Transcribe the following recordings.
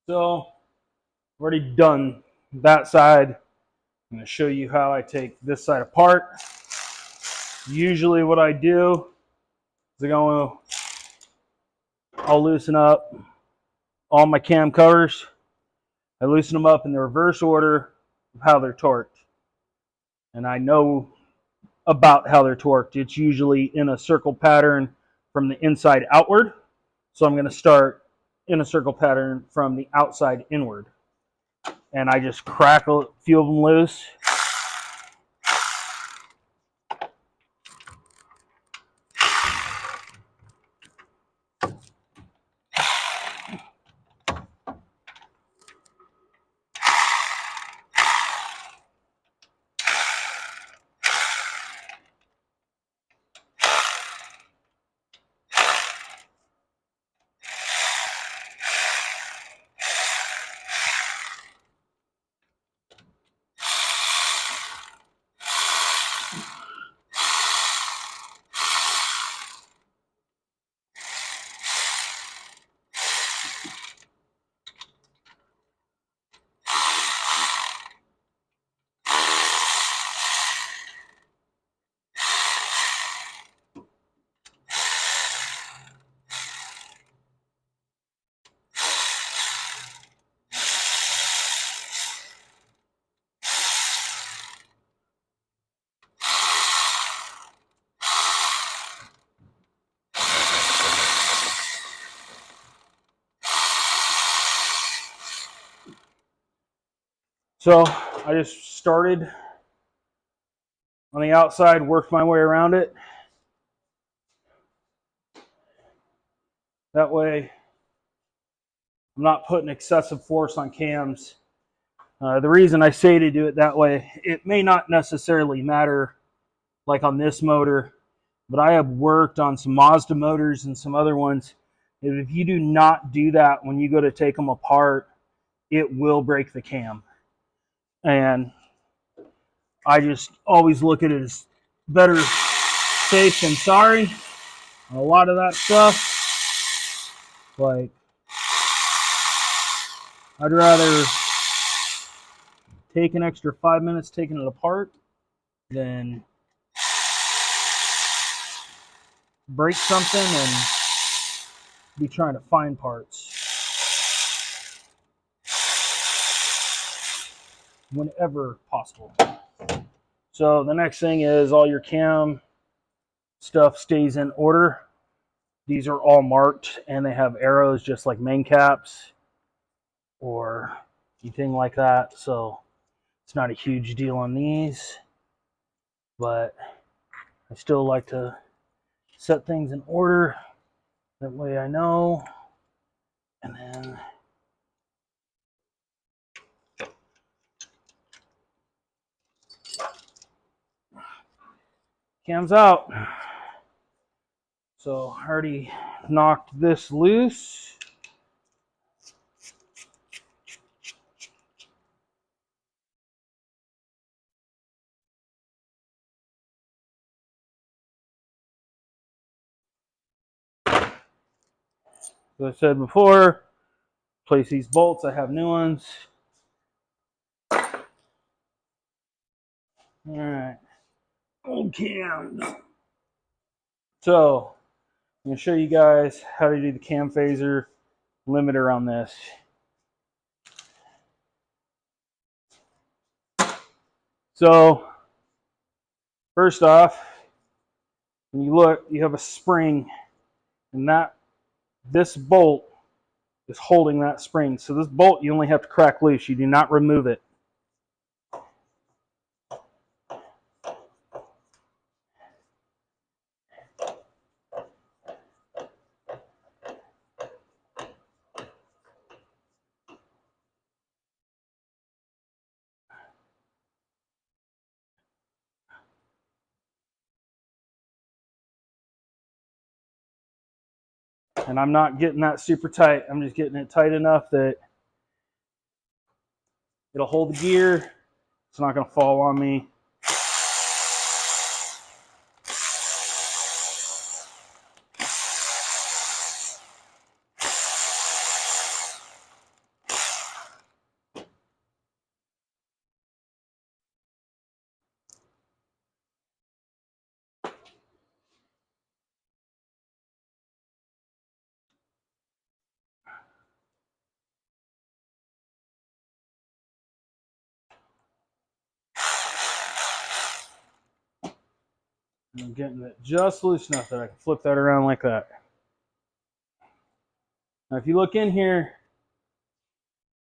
So I've already done that side. I'm going to show you how I take this side apart. Usually what I do is I'll loosen up all my cam covers. I loosen them up in the reverse order of how they're torqued. And I know about how they're torqued. It's usually in a circle pattern from the inside outward. So I'm going to start in a circle pattern from the outside inward. And I just crack a few of them loose. So I just started on the outside, worked my way around it. That way I'm not putting excessive force on cams. The reason I say to do it that way, it may not necessarily matter like on this motor, but I have worked on some Mazda motors and some other ones. If you do not do that when you go to take them apart, it will break the cam. And I just always look at it as better safe than sorry. A lot of that stuff, like, I'd rather take an extra 5 minutes taking it apart than break something and be trying to find parts whenever possible. So the next thing is all your cam stuff stays in order. These are all marked and they have arrows just like main caps or anything like that. So it's not a huge deal on these, but I still like to set things in order. That way I know. And then cam's out. So I already knocked this loose. As I said before, place these bolts. I have new ones. All right, old cams. So I'm going to show you guys how to do the cam phaser limiter on this. So first off, when you look, you have a spring, and this bolt is holding that spring. So this bolt you only have to crack loose. You do not remove it. And I'm not getting that super tight. I'm just getting it tight enough that it'll hold the gear. It's not going to fall on me. And I'm getting it just loose enough that I can flip that around like that. Now if you look in here,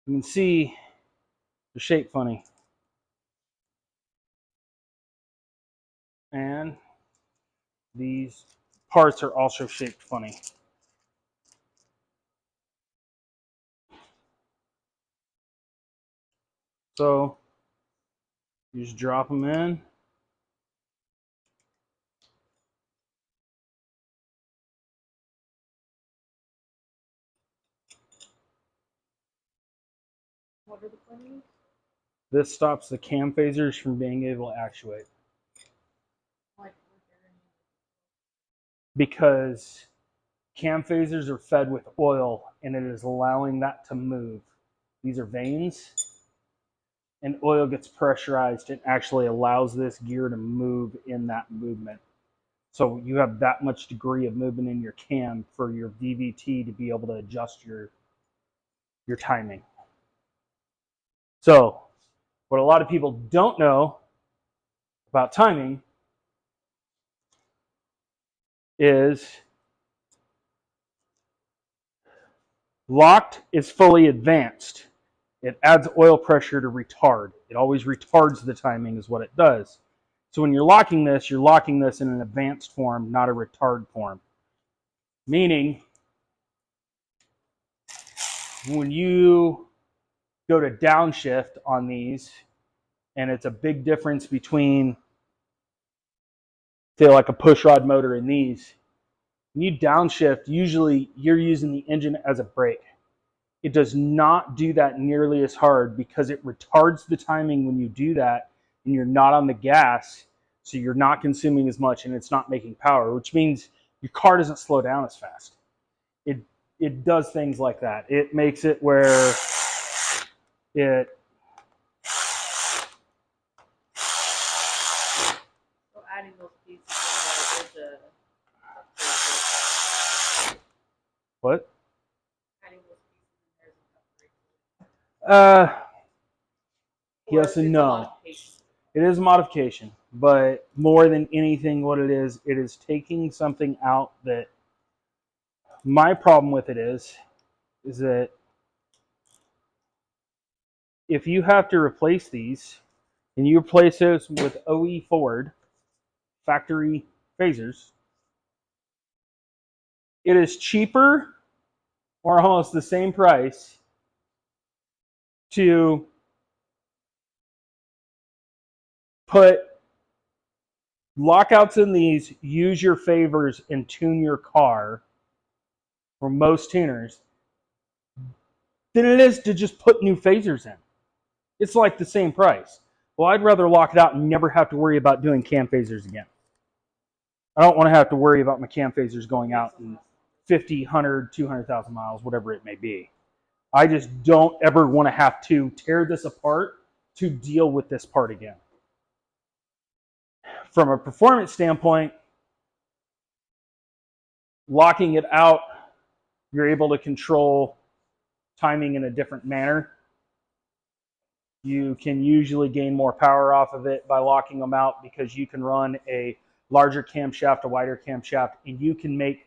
you can see the shape funny. And these parts are also shaped funny. So you just drop them in. What are the funnies? This stops the cam phasers from being able to actuate. Like, Because cam phasers are fed with oil and it is allowing that to move. These are vanes, and oil gets pressurized and actually allows this gear to move in that movement. So you have that much degree of movement in your cam for your VVT to be able to adjust your timing. So what a lot of people don't know about timing is locked is fully advanced. It adds oil pressure to retard. It always retards the timing is what it does. So when you're locking this in an advanced form, not a retard form. Meaning, when you go to downshift on these, and it's a big difference between, say, like a push rod motor and these, when you downshift, usually you're using the engine as a brake. It does not do that nearly as hard because it retards the timing when you do that and you're not on the gas, so you're not consuming as much and it's not making power, which means your car doesn't slow down as fast. It does things like that. It makes it where it so adding those pieces in there is a what? adding those pieces in there is a Uh or yes and it's a no. modification. It is a modification, but more than anything what it is taking something out that my problem with it is that if you have to replace these and you replace those with OE Ford factory phasers, it is cheaper or almost the same price to put lockouts in these, use your favors, and tune your car for most tuners than it is to just put new phasers in. It's like the same price. Well, I'd rather lock it out and never have to worry about doing cam phasers again. I don't want to have to worry about my cam phasers going out in 50, 100, 200,000 miles, whatever it may be. I just don't ever want to have to tear this apart to deal with this part again. From a performance standpoint, locking it out, you're able to control timing in a different manner. You can usually gain more power off of it by locking them out because you can run a larger camshaft, a wider camshaft, and you can make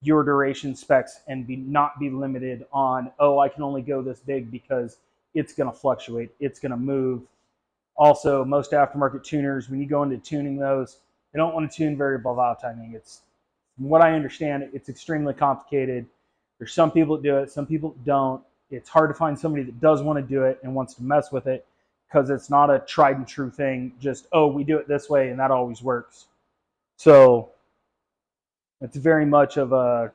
your duration specs and not be limited on, oh, I can only go this big because it's going to fluctuate, it's going to move. Also, most aftermarket tuners, when you go into tuning those, they don't want to tune variable valve timing. It's, from what I understand, it's extremely complicated. There's some people that do it, some people don't. It's hard to find somebody that does want to do it and wants to mess with it because it's not a tried and true thing. Just, oh, we do it this way and that always works. So it's very much of a,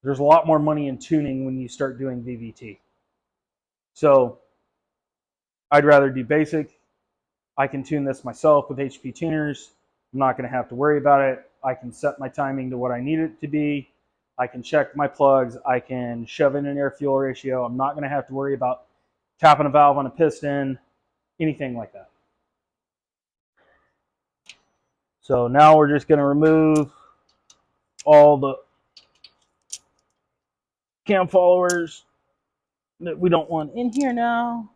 there's a lot more money in tuning when you start doing VVT. So I'd rather do basic. I can tune this myself with HP tuners. I'm not going to have to worry about it. I can set my timing to what I need it to be. I can check my plugs. I can shove in an air-fuel ratio. I'm not going to have to worry about tapping a valve on a piston, anything like that. So now we're just going to remove all the cam followers that we don't want in here now.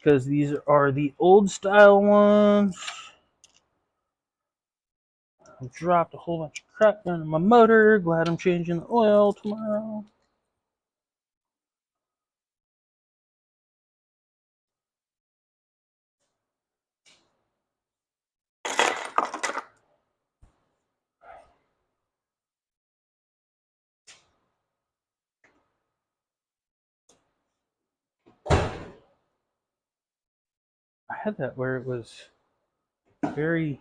because these are the old style ones. I dropped a whole bunch of crap down in my motor. Glad I'm changing the oil tomorrow. I had that where it was very...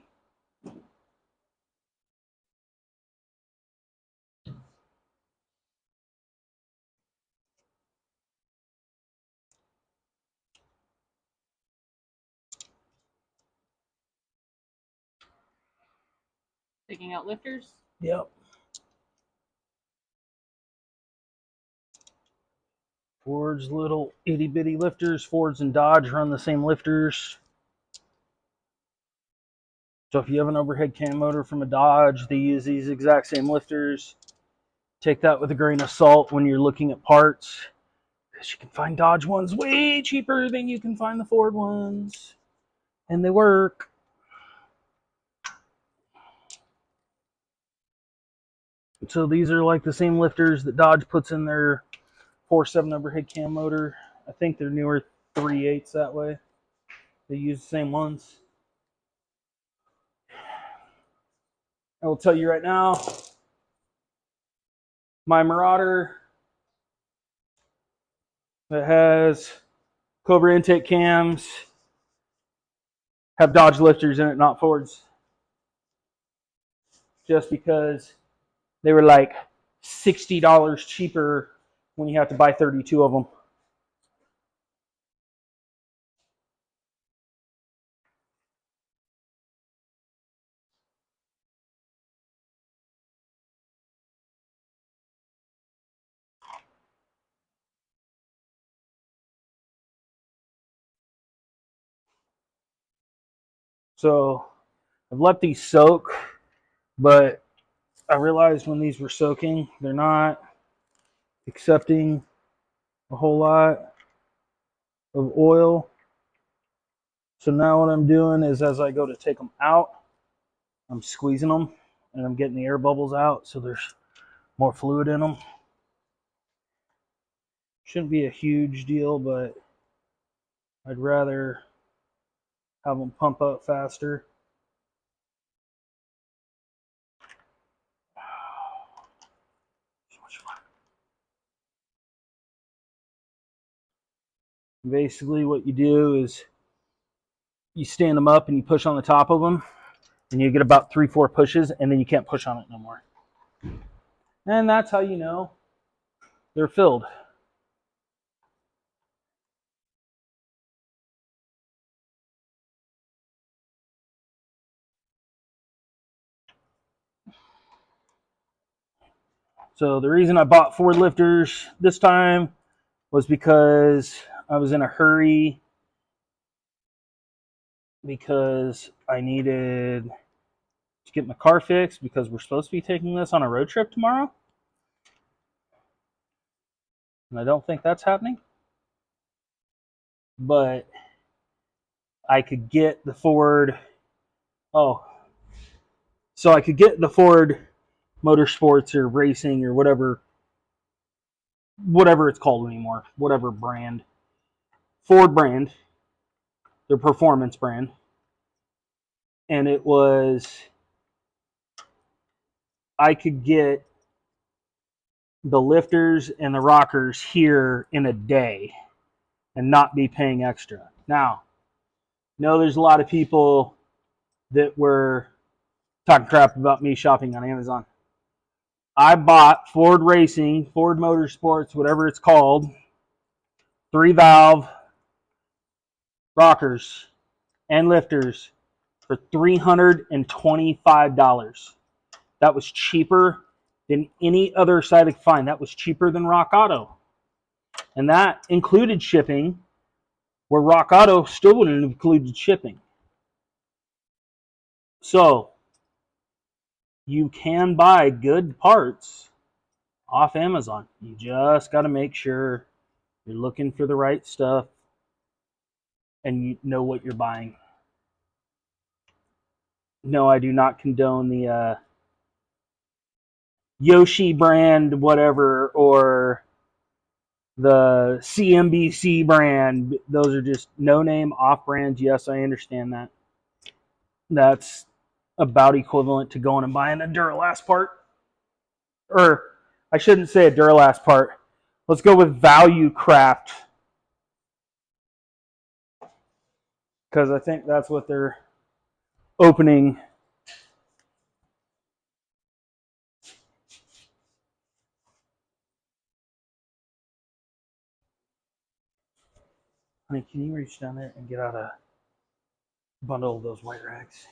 Taking out lifters. Yep. Ford's little itty bitty lifters. Fords and Dodge run the same lifters. So if you have an overhead cam motor from a Dodge, they use these exact same lifters. Take that with a grain of salt when you're looking at parts, because you can find Dodge ones way cheaper than you can find the Ford ones. And they work. So these are like the same lifters that Dodge puts in their 4.7 overhead cam motor. I think they're newer 3/8 that way. They use the same ones. I will tell you right now, my Marauder that has Cobra intake cams have Dodge lifters in it, not Fords. Just because they were like $60 cheaper when you have to buy 32 of them. So I've let these soak, but I realized when these were soaking, they're not accepting a whole lot of oil. So now what I'm doing is, as I go to take them out, I'm squeezing them and I'm getting the air bubbles out so there's more fluid in them. Shouldn't be a huge deal, but I'd rather have them pump up faster. Basically what you do is you stand them up and you push on the top of them, and you get about 3-4 pushes, and then you can't push on it no more. And that's how you know they're filled. So the reason I bought Ford lifters this time was because I was in a hurry, because I needed to get my car fixed, because we're supposed to be taking this on a road trip tomorrow. And I don't think that's happening. But I could get the Ford... So I could get the Ford Motorsports or Racing or whatever it's called anymore, whatever brand. Ford brand, their performance brand. And it was... I could get the lifters and the rockers here in a day and not be paying extra. Now, there's a lot of people that were talking crap about me shopping on Amazon. I bought Ford Racing, Ford Motorsports, whatever it's called, 3-valve rockers and lifters for $325. That was cheaper than any other site I could find. That was cheaper than Rock Auto. And that included shipping, where Rock Auto still wouldn't have included shipping. So you can buy good parts off Amazon. You just got to make sure you're looking for the right stuff and you know what you're buying. No, I do not condone the Yoshi brand, whatever, or the CMBC brand. Those are just no-name off-brands. Yes, I understand that. That's about equivalent to going and buying a Duralast part. Or I shouldn't say a Duralast part. Let's go with Value Craft, because I think that's what they're opening. Honey, can you reach down there and get out a bundle of those white rags?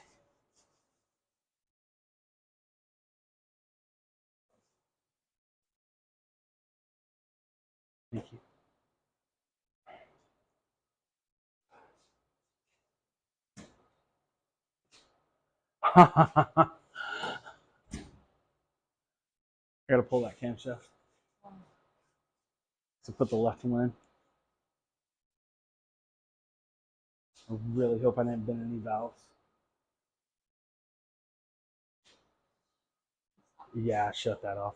Thank you. I gotta pull that camshaft. So put the left one in. I really hope I didn't bend any valves. Yeah, shut that off.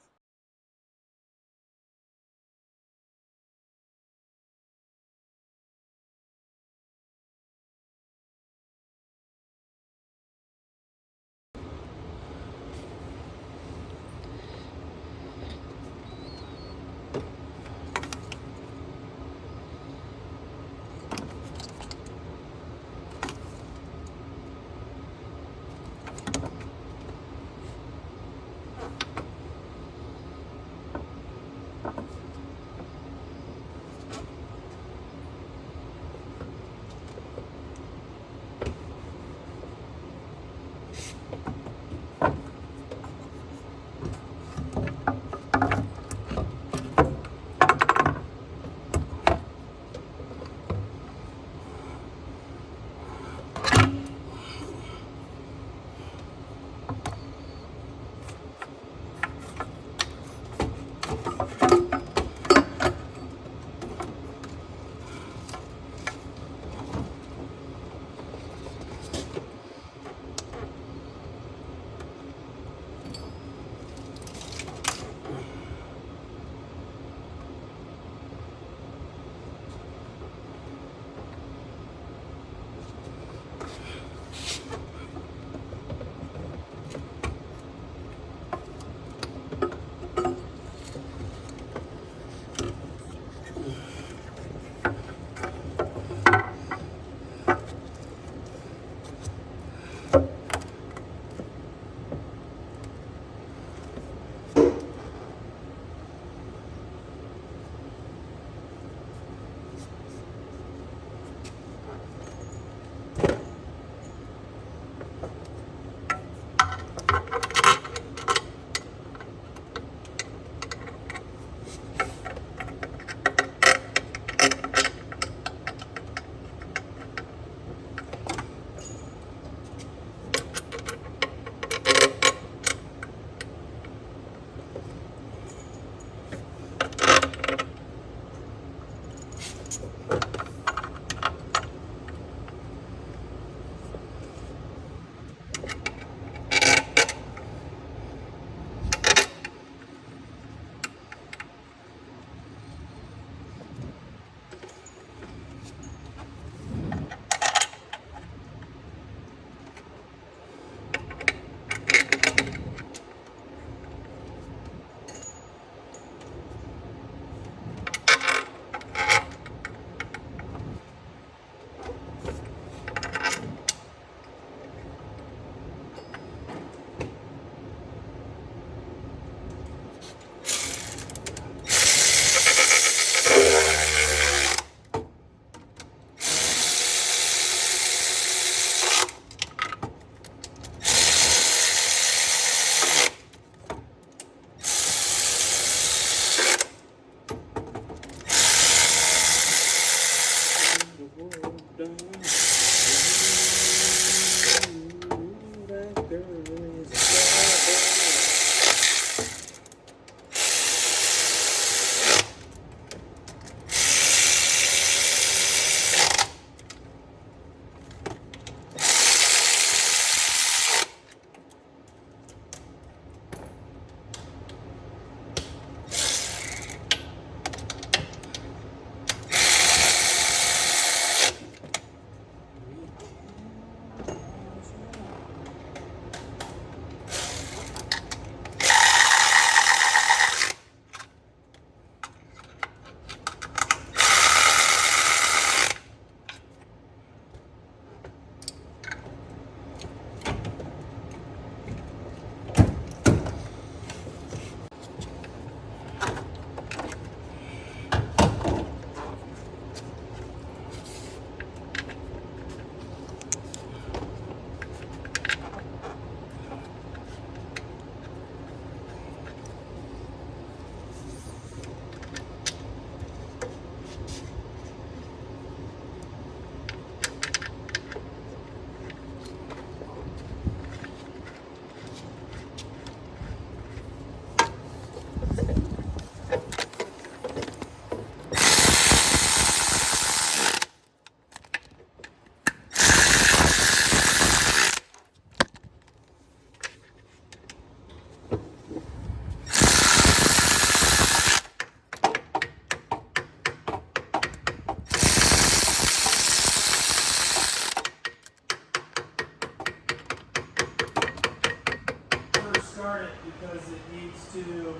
it because it needs to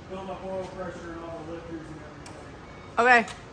build up oil pressure in all the lifters and everything. Okay.